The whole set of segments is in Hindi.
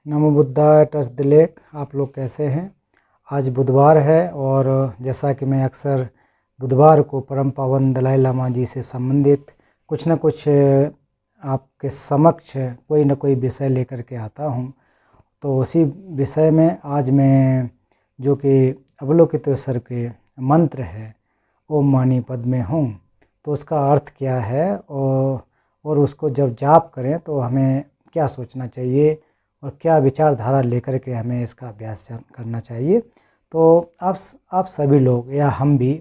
NaMo बुद्धाय touch the lake. आप लोग कैसे हैं? आज बुधवार है और जैसा कि मैं अक्सर बुधवार को परम पावन दलाई लामा जी से संबंधित कुछ न कुछ आपके समक्ष कोई न कोई विषय लेकर के आता हूं। तो उसी विषय में आज मैं जो कि अवलोकितेश्वर के मंत्र है ओम मानी पद में हूँ, तो उसका अर्थ क्या है और उसको जब जाप करें तो हमें क्या सोचना चाहिए और क्या विचारधारा लेकर के हमें इसका अभ्यास करना चाहिए। तो आप सभी लोग या हम भी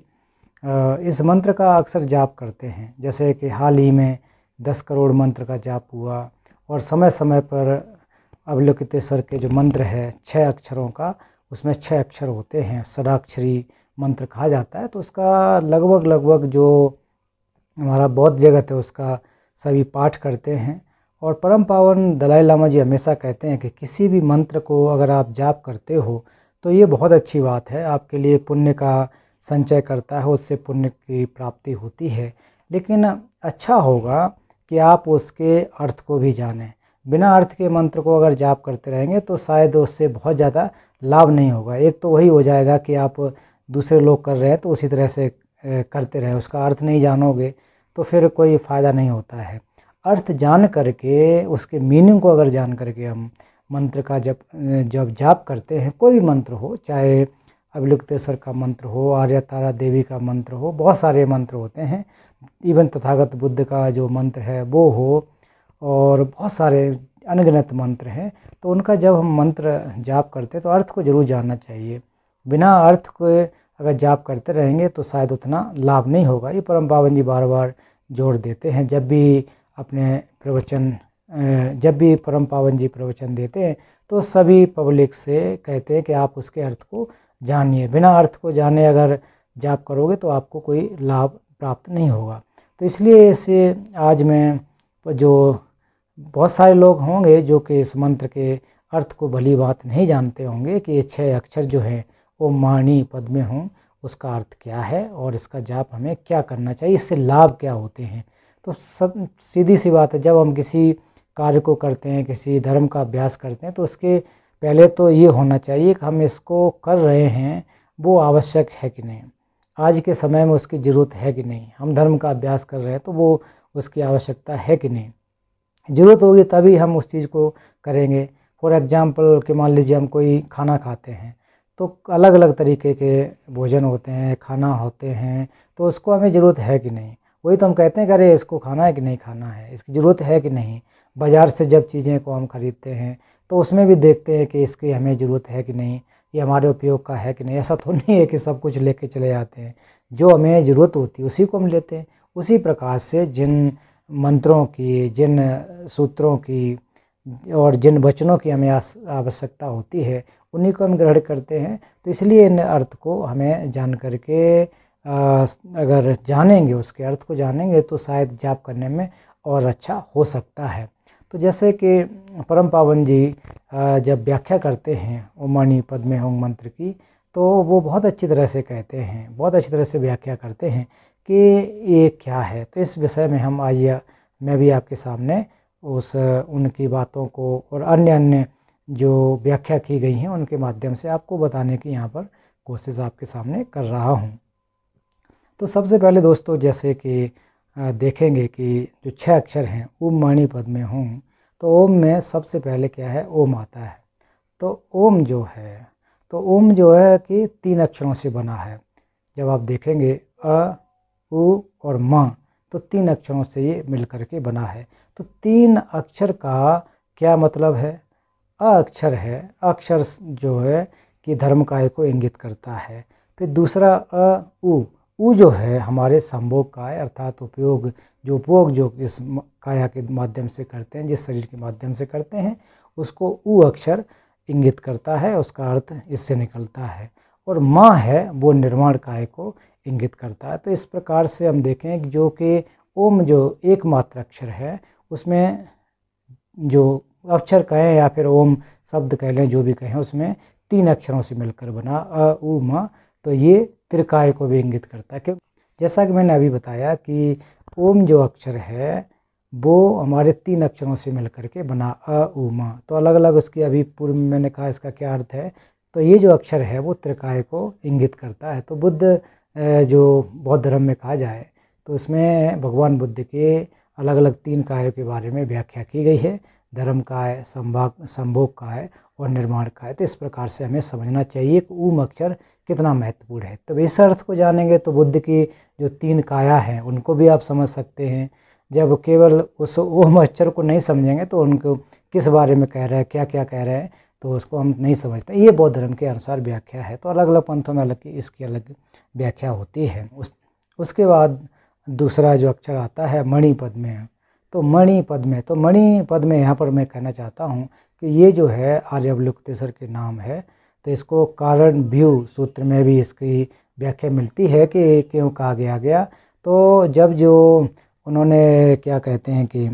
इस मंत्र का अक्सर जाप करते हैं। जैसे कि हाल ही में 10 करोड़ मंत्र का जाप हुआ और समय समय पर अवलोकितेश्वर के जो मंत्र है 6 अक्षरों का, उसमें 6 अक्षर होते हैं, षडाक्षरी मंत्र कहा जाता है। तो उसका लगभग जो हमारा बौद्ध जगत है उसका सभी पाठ करते हैं। और परम पावन दलाई लामा जी हमेशा कहते हैं कि किसी भी मंत्र को अगर आप जाप करते हो तो ये बहुत अच्छी बात है, आपके लिए पुण्य का संचय करता है, उससे पुण्य की प्राप्ति होती है। लेकिन अच्छा होगा कि आप उसके अर्थ को भी जानें। बिना अर्थ के मंत्र को अगर जाप करते रहेंगे तो शायद उससे बहुत ज़्यादा लाभ नहीं होगा। एक तो वही हो जाएगा कि आप दूसरे लोग कर रहे हैं तो उसी तरह से करते रहें, उसका अर्थ नहीं जानोगे तो फिर कोई फ़ायदा नहीं होता है। अर्थ जान करके, उसके मीनिंग को अगर जान करके हम मंत्र का जब जाप करते हैं, कोई भी मंत्र हो, चाहे अवलोकितेश्वर का मंत्र हो, आर्य तारा देवी का मंत्र हो, बहुत सारे मंत्र होते हैं, इवन तथागत बुद्ध का जो मंत्र है वो हो, और बहुत सारे अनगिनत मंत्र हैं। तो उनका जब हम मंत्र जाप करते हैं तो अर्थ को जरूर जानना चाहिए। बिना अर्थ को अगर जाप करते रहेंगे तो शायद उतना लाभ नहीं होगा। ये परम पावन जी बार बार जोर देते हैं। जब भी परम पावन जी प्रवचन देते हैं तो सभी पब्लिक से कहते हैं कि आप उसके अर्थ को जानिए। बिना अर्थ को जाने अगर जाप करोगे तो आपको कोई लाभ प्राप्त नहीं होगा। तो इसलिए इसे आज मैं जो बहुत सारे लोग होंगे जो कि इस मंत्र के अर्थ को भली बात नहीं जानते होंगे कि ये 6 अक्षर जो है ओम मानी पद में हूँ, उसका अर्थ क्या है और इसका जाप हमें क्या करना चाहिए, इससे लाभ क्या होते हैं। तो सब सीधी सी बात है, जब हम किसी कार्य को करते हैं, किसी धर्म का अभ्यास करते हैं, तो उसके पहले तो ये होना चाहिए कि हम इसको कर रहे हैं वो आवश्यक है कि नहीं, आज के समय में उसकी ज़रूरत है कि नहीं। हम धर्म का अभ्यास कर रहे हैं तो वो उसकी आवश्यकता है कि नहीं, ज़रूरत होगी तभी हम उस चीज़ को करेंगे। फॉर एग्जांपल कि मान लीजिए हम कोई खाना खाते हैं तो अलग अलग तरीके के भोजन होते हैं, खाना होते हैं, तो उसको हमें ज़रूरत है कि नहीं। वही तो हम कहते हैं कि अरे इसको खाना है कि नहीं खाना है, इसकी ज़रूरत है कि नहीं। बाज़ार से जब चीज़ें को हम ख़रीदते हैं तो उसमें भी देखते हैं कि इसकी हमें ज़रूरत है कि नहीं, ये हमारे उपयोग का है कि नहीं। ऐसा तो नहीं है कि सब कुछ लेके चले जाते हैं, जो हमें ज़रूरत होती है उसी को हम लेते हैं। उसी प्रकार से जिन मंत्रों की, जिन सूत्रों की और जिन वचनों की हमें आवश्यकता होती है उन्हीं को हम ग्रहण करते हैं। तो इसलिए इन अर्थ को हमें जान करके अगर जानेंगे, उसके अर्थ को जानेंगे तो शायद जाप करने में और अच्छा हो सकता है। तो जैसे कि परम पावन जी जब व्याख्या करते हैं ओम मानी पद में हूँ मंत्र की, तो वो बहुत अच्छी तरह से कहते हैं, बहुत अच्छी तरह से व्याख्या करते हैं कि ये क्या है। तो इस विषय में हम आज मैं भी आपके सामने उनकी बातों को और अन्य जो व्याख्या की गई हैं उनके माध्यम से आपको बताने की यहाँ पर कोशिश आपके सामने कर रहा हूँ। तो सबसे पहले दोस्तों, जैसे कि देखेंगे कि जो 6 अक्षर हैं ओम मानी पद में हूँ, तो ओम में सबसे पहले क्या है, ओम आता है। तो ओम जो है कि 3 अक्षरों से बना है। जब आप देखेंगे अ, उ और म, तो 3 अक्षरों से ये मिल करके बना है। तो 3 अक्षर का क्या मतलब है? अ अक्षर है, अक्षर जो है कि धर्म काय को इंगित करता है। फिर दूसरा उ जो है हमारे संभोग काय, अर्थात उपयोग जो जिस काया के माध्यम से करते हैं, जिस शरीर के माध्यम से करते हैं, उसको उ अक्षर इंगित करता है, उसका अर्थ इससे निकलता है। और माँ है वो निर्माण काय को इंगित करता है। तो इस प्रकार से हम देखें कि जो कि ओम जो एकमात्र अक्षर है, उसमें जो अक्षर कहें या फिर ओम शब्द कह लें, जो भी कहें, उसमें 3 अक्षरों से मिलकर बना अ उ म, तो ये त्रिकाय को भी इंगित करता है। कि जैसा कि मैंने अभी बताया कि ओम जो अक्षर है वो हमारे 3 अक्षरों से मिल करके बना अ उ म। तो अलग अलग उसकी अभी पूर्व में मैंने कहा इसका क्या अर्थ है। तो ये जो अक्षर है वो त्रिकाय को इंगित करता है। तो बुद्ध जो बौद्ध धर्म में कहा जाए तो उसमें भगवान बुद्ध के अलग अलग 3 कायों के बारे में व्याख्या की गई है। धर्म काय, संभोग काय और निर्माण काय। तो इस प्रकार से हमें समझना चाहिए कि ऊम अक्षर कितना महत्वपूर्ण है। तो इस अर्थ को जानेंगे तो बुद्ध की जो 3 काया हैं उनको भी आप समझ सकते हैं। जब केवल उस ओम अक्षर को नहीं समझेंगे तो उनको किस बारे में कह रहे हैं, क्या क्या कह रहे हैं, तो उसको हम नहीं समझते। ये बौद्ध धर्म के अनुसार व्याख्या है। तो अलग अलग पंथों में अलग इसकी अलग व्याख्या होती है। उसके बाद दूसरा जो अक्षर आता है मणि पद में। तो मणि पद में, तो मणि पद में यहाँ पर मैं कहना चाहता हूँ कि ये जो है आर्यावलोकतेश्वर के नाम है। तो इसको कारण व्यू सूत्र में भी इसकी व्याख्या मिलती है कि क्यों कहा गया। तो जब जो उन्होंने क्या कहते हैं कि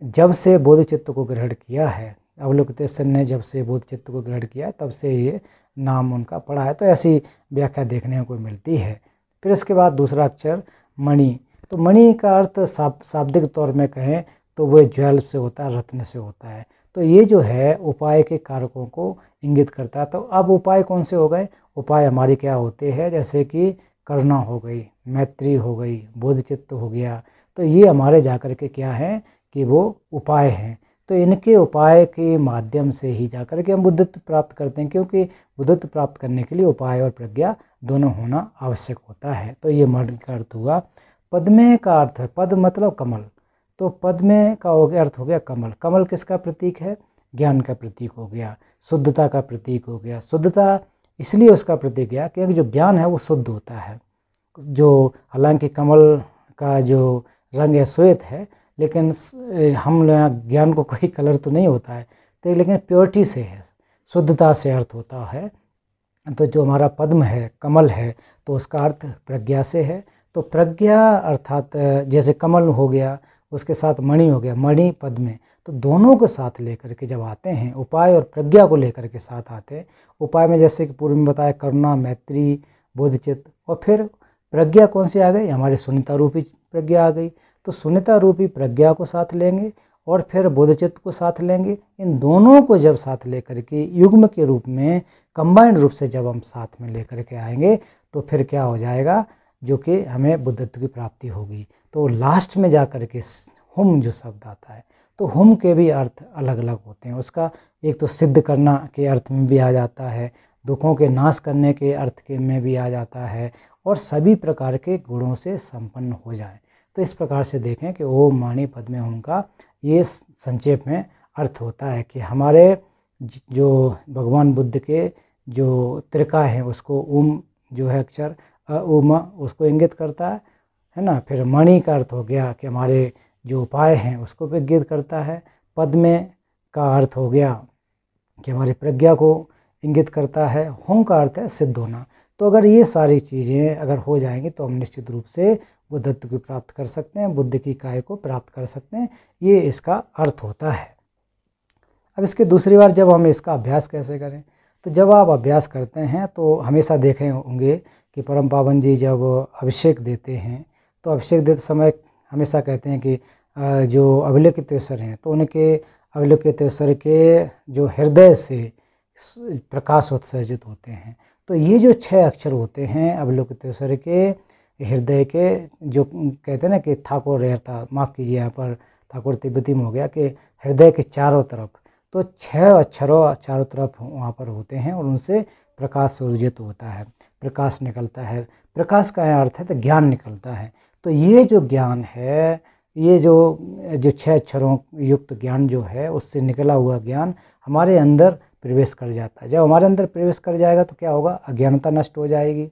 जब से बोध चित्त को ग्रहण किया है, अवलोकितेश्वर ने जब से बोध चित्त को ग्रहण किया तब से ये नाम उनका पड़ा है। तो ऐसी व्याख्या देखने को मिलती है। फिर इसके बाद दूसरा अक्षर मणि। तो मणि का अर्थ शाब्दिक तौर में कहें तो वह ज्वेल से होता है, रत्न से होता है। तो ये जो है उपाय के कारकों को इंगित करता है। तो अब उपाय कौन से हो गए? उपाय हमारे क्या होते हैं, जैसे कि करुणा हो गई, मैत्री हो गई, बोधचित्त हो गया। तो ये हमारे जाकर के क्या है कि वो उपाय हैं। तो इनके उपाय के माध्यम से ही जाकर के हम बुद्धत्व प्राप्त करते हैं, क्योंकि बुद्धत्व प्राप्त करने के लिए उपाय और प्रज्ञा दोनों होना आवश्यक होता है। तो ये मणि का अर्थ हुआ। पद्मे का अर्थ है, पद मतलब कमल। तो पद्मे का हो गया अर्थ हो गया कमल। कमल किसका प्रतीक है? ज्ञान का प्रतीक हो गया, शुद्धता का प्रतीक हो गया। शुद्धता इसलिए उसका प्रतीक गया क्योंकि जो ज्ञान है वो शुद्ध होता है। जो हालांकि कमल का जो रंग है श्वेत है, लेकिन हम ज्ञान को कोई कलर तो नहीं होता है, तो लेकिन प्योरिटी से है, शुद्धता से अर्थ होता है। तो जो हमारा पद्म है, कमल है, तो उसका अर्थ प्रज्ञा से है। तो प्रज्ञा अर्थात जैसे कमल हो गया, उसके साथ मणि हो गया, मणि पद में। तो दोनों को साथ लेकर के जब आते हैं, उपाय और प्रज्ञा को लेकर के साथ आते हैं। उपाय में जैसे कि पूर्व में बताया करुणा, मैत्री, बोधचित्त, और फिर प्रज्ञा कौन सी आ गई? हमारी शून्यता रूपी प्रज्ञा आ गई। तो शून्यता रूपी प्रज्ञा को साथ लेंगे और फिर बोधचित्त को साथ लेंगे। इन दोनों को जब साथ लेकर के युग्म के रूप में, कंबाइंड रूप से जब हम साथ में लेकर के आएंगे तो फिर क्या हो जाएगा, जो कि हमें बुद्धत्व की प्राप्ति होगी। तो लास्ट में जाकर के हुम जो शब्द आता है, तो हुम के भी अर्थ अलग अलग होते हैं। उसका एक तो सिद्ध करना के अर्थ में भी आ जाता है, दुखों के नाश करने के अर्थ के में भी आ जाता है, और सभी प्रकार के गुणों से संपन्न हो जाए। तो इस प्रकार से देखें कि ओम मणि पद्मे हुम का ये संक्षेप में अर्थ होता है कि हमारे जो भगवान बुद्ध के जो त्रिका है उसको ओम जो है अक्षर ओम उसको इंगित करता है ना। फिर मणि का अर्थ हो गया कि हमारे जो उपाय हैं उसको भी इंगित करता है। पद्मे का अर्थ हो गया कि हमारी प्रज्ञा को इंगित करता है। हुम का अर्थ है सिद्ध होना। तो अगर ये सारी चीज़ें अगर हो जाएंगी तो हम निश्चित रूप से बुद्धत्व की प्राप्त कर सकते हैं, बुद्ध की काय को प्राप्त कर सकते हैं। ये इसका अर्थ होता है। अब इसके दूसरी बार जब हम इसका अभ्यास कैसे करें, तो जब आप अभ्यास करते हैं तो हमेशा देखे होंगे कि परम पावन जी जब अभिषेक देते हैं तो अभिषेक देते समय हमेशा कहते हैं कि जो अवलोकितेश्वर हैं तो उनके अवलोकितेश्वर के जो हृदय से प्रकाश उत्सर्जित होते हैं। तो ये जो 6 अक्षर होते हैं अवलोकितेश्वर के हृदय के, जो कहते हैं ना कि ठाकुर रहता, माफ़ कीजिए यहाँ पर ठाकुर तिब्बती में हो गया कि हृदय के चारों तरफ, तो 6 अक्षरों चारों तरफ वहाँ पर होते हैं और उनसे प्रकाश सूर्जित होता है, प्रकाश निकलता है। प्रकाश का अर्थ है तो ज्ञान निकलता है। तो ये जो ज्ञान है, ये जो 6 अक्षरों युक्त ज्ञान जो है, उससे निकला हुआ ज्ञान हमारे अंदर प्रवेश कर जाता है। जब हमारे अंदर प्रवेश कर जाएगा तो क्या होगा, अज्ञानता नष्ट हो जाएगी।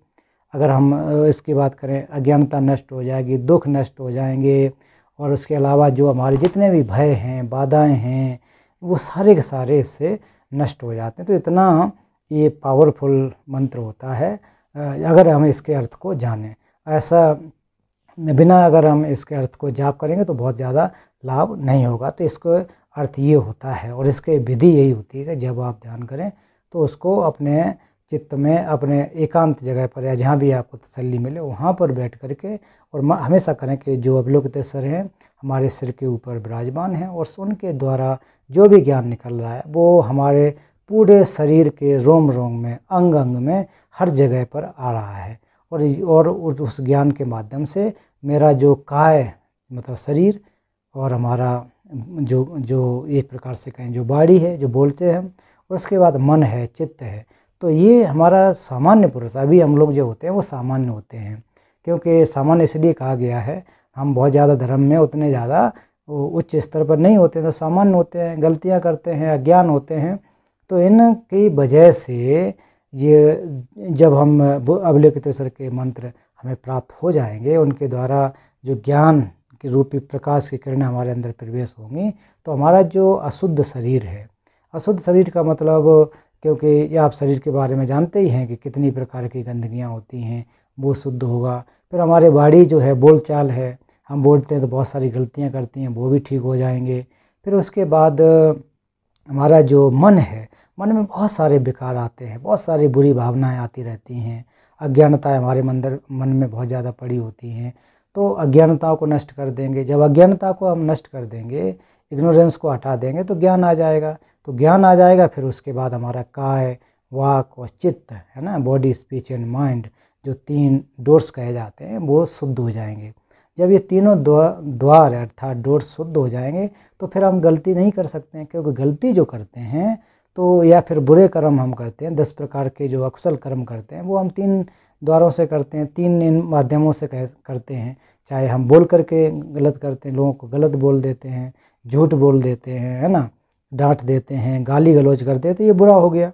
अगर हम इसकी बात करें, अज्ञानता नष्ट हो जाएगी, दुख नष्ट हो जाएंगे, और उसके अलावा जो हमारे जितने भी भय हैं, बाधाएं हैं, वो सारे के सारे इससे नष्ट हो जाते हैं। तो इतना ये पावरफुल मंत्र होता है अगर हम इसके अर्थ को जानें। ऐसा बिना अगर हम इसके अर्थ को जाप करेंगे तो बहुत ज़्यादा लाभ नहीं होगा। तो इसको अर्थ ये होता है, और इसके विधि यही होती है कि जब आप ध्यान करें तो उसको अपने चित्त में अपने एकांत जगह पर या जहाँ भी आपको तसल्ली मिले वहाँ पर बैठ करके और हमेशा करें कि जो अवलोकितेश्वर हैं हमारे सिर के ऊपर विराजमान हैं और उनके द्वारा जो भी ज्ञान निकल रहा है वो हमारे पूरे शरीर के रोम रोम में, अंग अंग में, हर जगह पर आ रहा है। और उस ज्ञान के माध्यम से मेरा जो काय मतलब शरीर और हमारा जो जो एक प्रकार से कहें जो बॉडी है, जो बोलते हैं हम, और उसके बाद मन है, चित्त है, तो ये हमारा सामान्य पुरुष, अभी हम लोग जो होते हैं वो सामान्य होते हैं, क्योंकि सामान्य इसलिए कहा गया है, हम बहुत ज़्यादा धर्म में उतने ज़्यादा उच्च स्तर पर नहीं होते, तो सामान्य होते हैं, गलतियां करते हैं, अज्ञान होते हैं। तो इनकी वजह से ये जब हम अवलोकितेश्वर के मंत्र हमें प्राप्त हो जाएंगे, उनके द्वारा जो ज्ञान की रूपी प्रकाश की किरणें हमारे अंदर प्रवेश होंगी, तो हमारा जो अशुद्ध शरीर है, अशुद्ध शरीर का मतलब, क्योंकि ये आप शरीर के बारे में जानते ही हैं कि कितनी प्रकार की गंदगियाँ होती हैं, वो शुद्ध होगा। फिर हमारे बॉडी जो है, बोलचाल है, हम बोलते हैं तो बहुत सारी गलतियाँ करती हैं, वो भी ठीक हो जाएंगे। फिर उसके बाद हमारा जो मन है, मन में बहुत सारे विकार आते हैं, बहुत सारी बुरी भावनाएं आती रहती हैं, अज्ञानता हमारे मन में बहुत ज़्यादा पड़ी होती हैं, तो अज्ञानताओं को नष्ट कर देंगे। जब अज्ञानता को हम नष्ट कर देंगे, इग्नोरेंस को हटा देंगे, तो ज्ञान आ जाएगा। तो ज्ञान आ जाएगा, फिर उसके बाद हमारा काय, वाक और चित्त है ना, बॉडी, स्पीच एंड माइंड, जो 3 डोर्स कहे जाते हैं, वो शुद्ध हो जाएंगे। जब ये तीनों द्वार अर्थात डोर्स शुद्ध हो जाएंगे, तो फिर हम गलती नहीं कर सकते हैं, क्योंकि गलती जो करते हैं तो, या फिर बुरे कर्म हम करते हैं, 10 प्रकार के जो अकुशल कर्म करते हैं, वो हम 3 द्वारों से करते हैं, 3 इन माध्यमों से करते हैं। चाहे हम बोल करके गलत करते हैं, लोगों को गलत बोल देते हैं, झूठ बोल देते हैं, है ना, डांट देते हैं, गाली गलौज करते हैं, तो ये बुरा हो गया।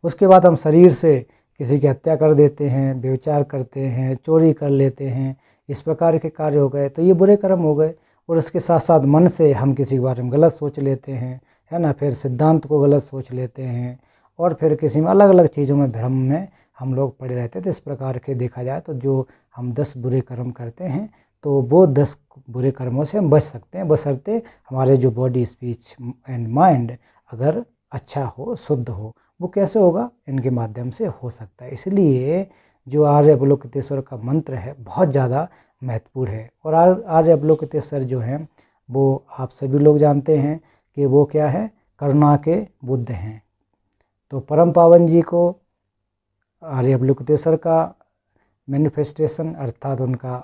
उसके बाद हम शरीर से किसी की हत्या कर देते हैं, व्यभिचार करते हैं, चोरी कर लेते हैं, इस प्रकार के कार्य हो गए, तो ये बुरे कर्म हो गए। और उसके साथ साथ मन से हम किसी के बारे में गलत सोच लेते हैं, है ना, फिर सिद्धांत को गलत सोच लेते हैं, और फिर किसी में अलग अलग चीज़ों में भ्रम में हम लोग पड़े रहते हैं। तो इस प्रकार के देखा जाए तो जो हम 10 बुरे कर्म करते हैं, तो वो 10 बुरे कर्मों से हम बच सकते हैं, बशर्ते हमारे जो बॉडी, स्पीच एंड माइंड अगर अच्छा हो, शुद्ध हो। वो कैसे होगा? इनके माध्यम से हो सकता है। इसलिए जो आर्य अवलोकितेश्वर का मंत्र है बहुत ज़्यादा महत्वपूर्ण है। और आर्य अवलोकितेश्वर जो हैं वो आप सभी लोग जानते हैं कि वो क्या है, करुणा के बुद्ध हैं। तो परम पावन जी को आर्य अवलोकितेश्वर का मैनिफेस्टेशन अर्थात उनका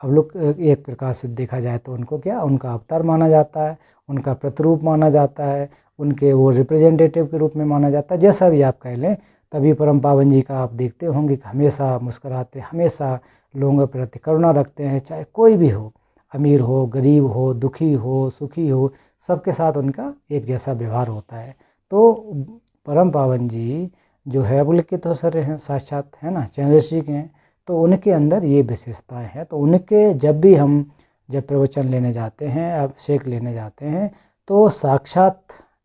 एक प्रकार से देखा जाए तो उनको क्या, उनका अवतार माना जाता है, उनका प्रतिरूप माना जाता है, उनके वो रिप्रेजेंटेटिव के रूप में माना जाता है, जैसा भी आप कह लें। तभी परम पावन जी का आप देखते होंगे कि हमेशा मुस्कुराते, हमेशा लोगों के प्रति करुणा रखते हैं, चाहे कोई भी हो, अमीर हो, गरीब हो, दुखी हो, सुखी हो, सबके साथ उनका एक जैसा व्यवहार होता है। तो परम पावन जी जो है अवलोकितेश्वर हैं, साक्षात, है ना, चंद्रशीख हैं, तो उनके अंदर ये विशेषताएं हैं। तो उनके जब प्रवचन लेने जाते हैं, अभिषेक लेने जाते हैं, तो साक्षात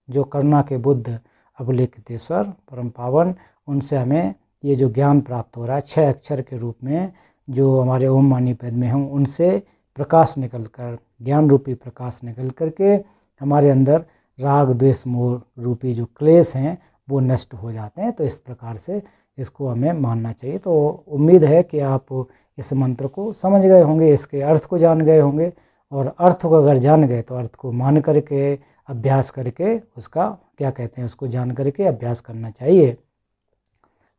जो करुणा के बुद्ध अवलोकितेश्वर परम पावन, उनसे हमें ये जो ज्ञान प्राप्त हो रहा है 6 अक्षर के रूप में, जो हमारे ओम मानी पद में हम, उनसे प्रकाश निकल कर, ज्ञान रूपी प्रकाश निकल करके हमारे अंदर राग द्वेष मोह रूपी जो क्लेश हैं वो नष्ट हो जाते हैं। तो इस प्रकार से इसको हमें मानना चाहिए। तो उम्मीद है कि आप इस मंत्र को समझ गए होंगे, इसके अर्थ को जान गए होंगे, और अर्थ को अगर जान गए तो अर्थ को मान करके, अभ्यास करके, उसका क्या कहते हैं, उसको जान करके अभ्यास करना चाहिए।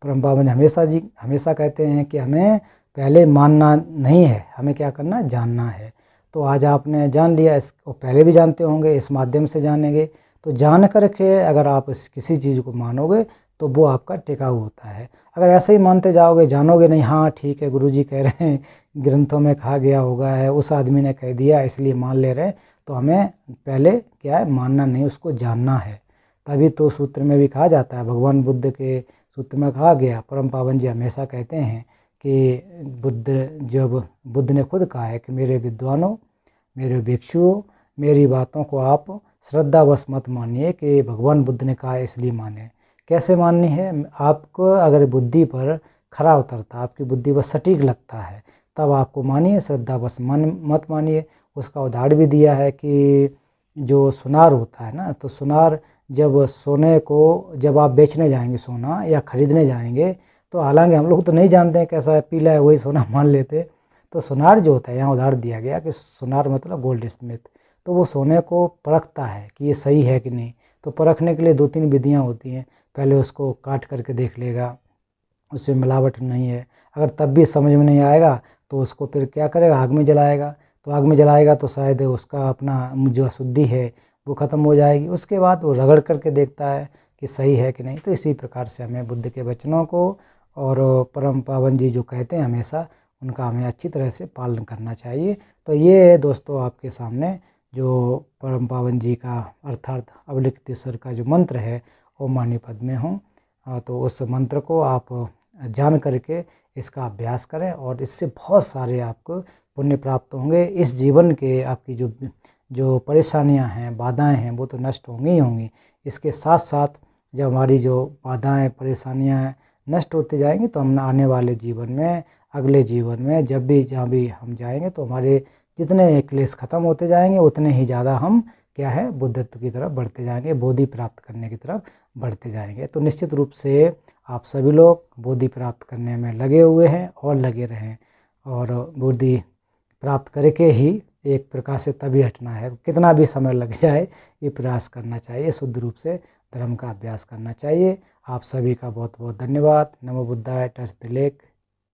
परम पावन हमेशा कहते हैं कि हमें पहले मानना नहीं है, हमें क्या करना, जानना है। तो आज आपने जान लिया, इसको पहले भी जानते होंगे, इस माध्यम से जानेंगे। तो जान करके अगर आप किसी चीज़ को मानोगे तो वो आपका टिकाऊ होता है। अगर ऐसे ही मानते जाओगे, जानोगे नहीं, हाँ ठीक है गुरुजी कह रहे हैं, ग्रंथों में कहा गया होगा, है उस आदमी ने कह दिया इसलिए मान ले रहे हैं, तो हमें पहले क्या है, मानना नहीं, उसको जानना है। तभी तो सूत्र में भी कहा जाता है, भगवान बुद्ध के सूत्र में कहा गया, परम पावन जी हमेशा कहते हैं कि जब बुद्ध ने खुद कहा है कि मेरे विद्वानों, मेरे भिक्षुओं, मेरी बातों को आप श्रद्धावश मत मानिए कि भगवान बुद्ध ने कहा है इसलिए माने। कैसे माननी है? आपको अगर बुद्धि पर खरा उतरता, आपकी बुद्धि पर सटीक लगता है, तब आपको मानिए, श्रद्धावश मत मानिए। उसका उदाहरण भी दिया है कि जो सुनार होता है ना, तो सुनार जब सोने को जब आप बेचने जाएंगे सोना या खरीदने जाएंगे, तो हालांकि हम लोग तो नहीं जानते हैं कैसा है, पीला है वही सोना मान लेते। तो सुनार जो होता है, यहाँ उदाहरण दिया गया कि सुनार मतलब गोल्ड स्मिथ, तो वो सोने को परखता है कि ये सही है कि नहीं। तो परखने के लिए 2-3 विधियाँ होती हैं। पहले उसको काट करके देख लेगा, उसमें मिलावट नहीं है। अगर तब भी समझ में नहीं आएगा तो उसको फिर क्या करेगा, आग में जलाएगा। तो आग में जलाएगा तो शायद उसका अपना जो अशुद्धि है वो ख़त्म हो जाएगी। उसके बाद वो रगड़ करके देखता है कि सही है कि नहीं। तो इसी प्रकार से हमें बुद्ध के वचनों को और परम पावन जी जो कहते हैं हमेशा, उनका हमें अच्छी तरह से पालन करना चाहिए। तो ये है दोस्तों आपके सामने जो परम पावन जी का अर्थात अवलिप्तेश्वर का जो मंत्र है, ओम मानी पद्मे हूँ। तो उस मंत्र को आप जान करके इसका अभ्यास करें और इससे बहुत सारे आपको पुण्य प्राप्त होंगे। इस जीवन के आपकी जो जो परेशानियां हैं, बाधाएं हैं, वो तो नष्ट होंगी ही होंगी। इसके साथ साथ जब हमारी जो बाधाएं परेशानियां हैं नष्ट होती जाएंगी, तो हम आने वाले जीवन में, अगले जीवन में जब भी जहाँ भी हम जाएंगे, तो हमारे जितने क्लेश खत्म होते जाएंगे उतने ही ज़्यादा हम क्या है, बुद्धत्व की तरफ बढ़ते जाएंगे, बोधि प्राप्त करने की तरफ बढ़ते जाएंगे। तो निश्चित रूप से आप सभी लोग बोधि प्राप्त करने में लगे हुए हैं और लगे रहें, और बोधि प्राप्त करके ही एक प्रकार से तभी हटना है। कितना भी समय लग जाए, ये प्रयास करना चाहिए, शुद्ध रूप से धर्म का अभ्यास करना चाहिए। आप सभी का बहुत बहुत धन्यवाद। नमो बुद्धाय। Touch the lake.